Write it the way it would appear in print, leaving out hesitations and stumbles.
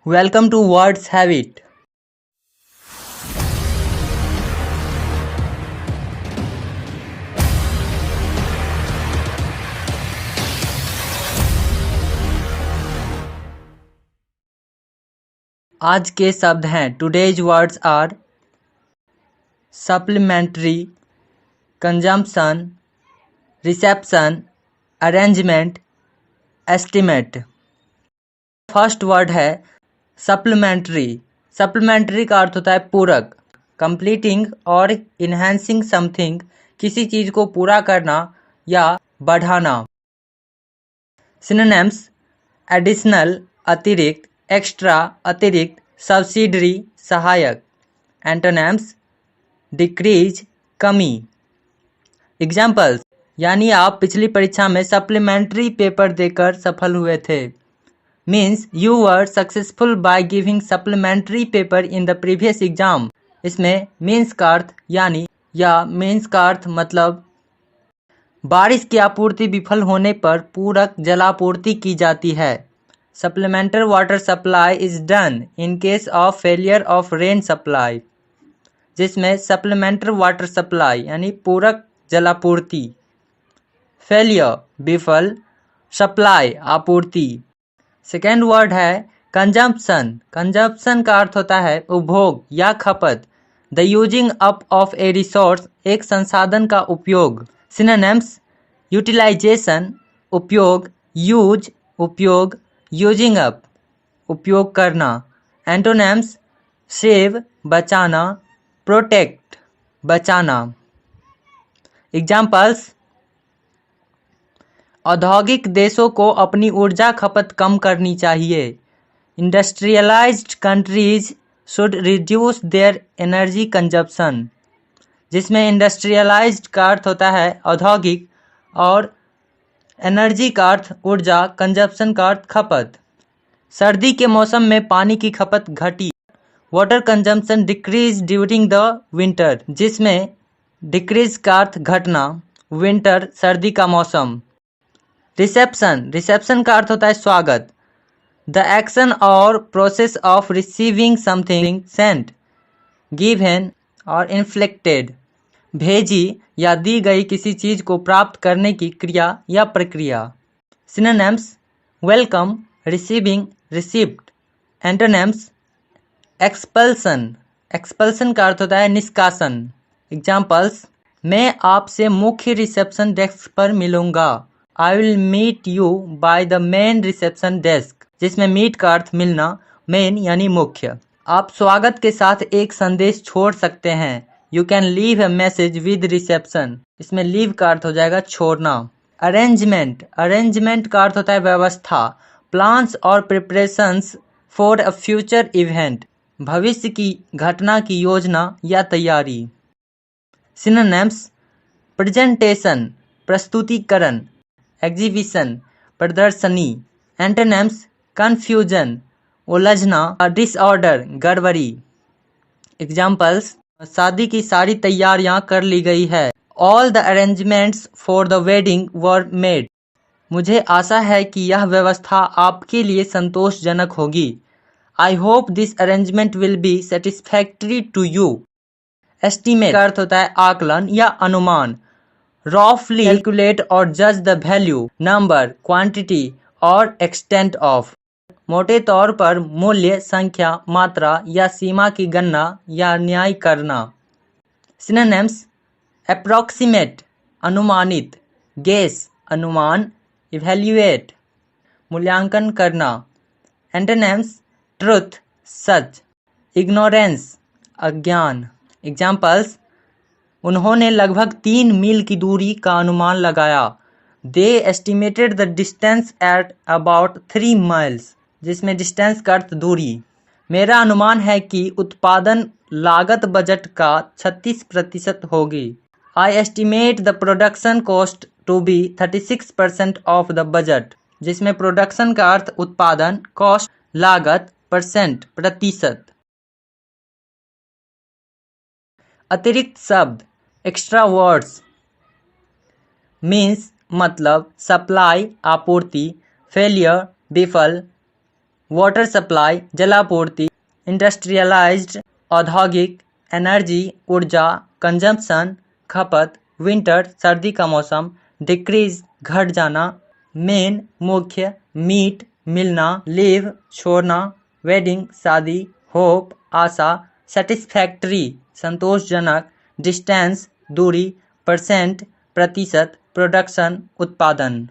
Welcome two words habit. आज के शब्द हैं today's words are supplementary, consumption, reception, arrangement, estimate. First word है सप्लीमेंट्री। सप्लीमेंट्री का अर्थ होता है पूरक, कंप्लीटिंग और इन्हेंसिंग समथिंग, किसी चीज को पूरा करना या बढ़ाना। सिनोनिम्स एडिशनल अतिरिक्त, एक्स्ट्रा अतिरिक्त, सब्सिडरी सहायक। एंटोनिम्स डिक्रीज कमी। एग्जाम्पल्स यानी आप पिछली परीक्षा में सप्लीमेंट्री पेपर देकर सफल हुए थे। Means you were successful by giving supplementary paper in the previous exam. इसमें मीन्स का अर्थ यानी या मीन्स का अर्थ मतलब बारिश की आपूर्ति विफल होने पर पूरक जलापूर्ति की जाती है। Supplementary water supply is done in case of failure of rain supply, जिसमें सप्लीमेंट्री वाटर सप्लाई यानी पूरक जलापूर्ति, फेलियर विफल, सप्लाई आपूर्ति। सेकेंड वर्ड है कंजम्पशन। कंजम्पशन का अर्थ होता है उपभोग या खपत, the using up of A resource, एक संसाधन का उपयोग। सिनोनिम्स यूटिलाइजेशन उपयोग, यूज उपयोग, यूजिंग अप उपयोग करना। एंटोनिम्स सेव बचाना, प्रोटेक्ट बचाना। एग्जाम्पल्स औद्योगिक देशों को अपनी ऊर्जा खपत कम करनी चाहिए। Industrialised countries should reduce their energy consumption, जिसमें इंडस्ट्रियलाइज्ड का अर्थ होता है औद्योगिक और एनर्जी का अर्थ ऊर्जा, कंजप्शन का अर्थ खपत। सर्दी के मौसम में पानी की खपत घटी। Water consumption decrease during the winter, जिसमें डिक्रीज का अर्थ घटना, विंटर सर्दी का मौसम। रिसेप्शन, रिसेप्शन का अर्थ होता है स्वागत, द एक्शन और process of receiving something sent, given और इन्फ्लिक्टेड, भेजी या दी गई किसी चीज को प्राप्त करने की क्रिया या प्रक्रिया। Synonyms welcome, receiving, received. Antonyms expulsion, expulsion का अर्थ होता है निष्कासन। एग्जाम्पल्स मैं आपसे मुख्य रिसेप्शन डेस्क पर मिलूंगा, I will meet you by the main reception desk, जिसमें मीट का अर्थ मिलना, मेन यानी मुख्य। आप स्वागत के साथ एक संदेश छोड़ सकते हैं, you can leave a message with reception, इसमें लीव का अर्थ हो जाएगा छोड़ना। अरेंजमेंट, अरेंजमेंट का अर्थ होता है व्यवस्था, प्लान्स और preparations for a future event, भविष्य की घटना की योजना या तैयारी। सिनोनिम्स प्रेजेंटेशन प्रस्तुतिकरण, एग्जीबिशन प्रदर्शनी। एंटोनिम्स कंफ्यूजन उलझना, डिसऑर्डर गड़बड़ी। एग्जाम्पल्स शादी की सारी तैयारियां कर ली गई है, all the arrangements for the wedding were made, मुझे आशा है कि यह व्यवस्था आपके लिए संतोषजनक होगी, I hope this arrangement will be satisfactory to you. Estimate का अर्थ होता है आकलन या अनुमान, रफली कैलकुलेट और जज द वैल्यू, नंबर, क्वांटिटी और एक्सटेंट ऑफ, मोटे तौर पर मूल्य, संख्या, मात्रा या सीमा की गणना या न्याय करना। सिनोनिम्स अप्रॉक्सीमेट अनुमानित, गेस अनुमान, इवैल्यूएट मूल्यांकन करना। एंटोनिम्स ट्रुथ सच, इग्नोरेंस अज्ञान। एग्जाम्पल्स उन्होंने लगभग 3 मील की दूरी का अनुमान लगाया, they estimated the distance at about 3 miles, जिसमें डिस्टेंस का अर्थ दूरी। मेरा अनुमान है कि उत्पादन लागत बजट का 36% होगी, I estimate the production cost to be 36% of the budget, जिसमें प्रोडक्शन का अर्थ उत्पादन, कॉस्ट लागत, परसेंट प्रतिशत। अतिरिक्त शब्द एक्स्ट्रा वर्ड्स मीन्स मतलब, सप्लाई आपूर्ति, फेलियर विफल, वाटर सप्लाई जलापूर्ति, इंडस्ट्रियलाइज्ड औद्योगिक, एनर्जी ऊर्जा, कंजम्पशन खपत, विंटर सर्दी का मौसम, डिक्रीज घट जाना, मेन मुख्य, मीट मिलना, लीव छोड़ना, वेडिंग शादी, होप आशा, सेटिस्फैक्ट्री संतोषजनक, डिस्टेंस दूरी, परसेंट प्रतिशत, प्रोडक्शन उत्पादन।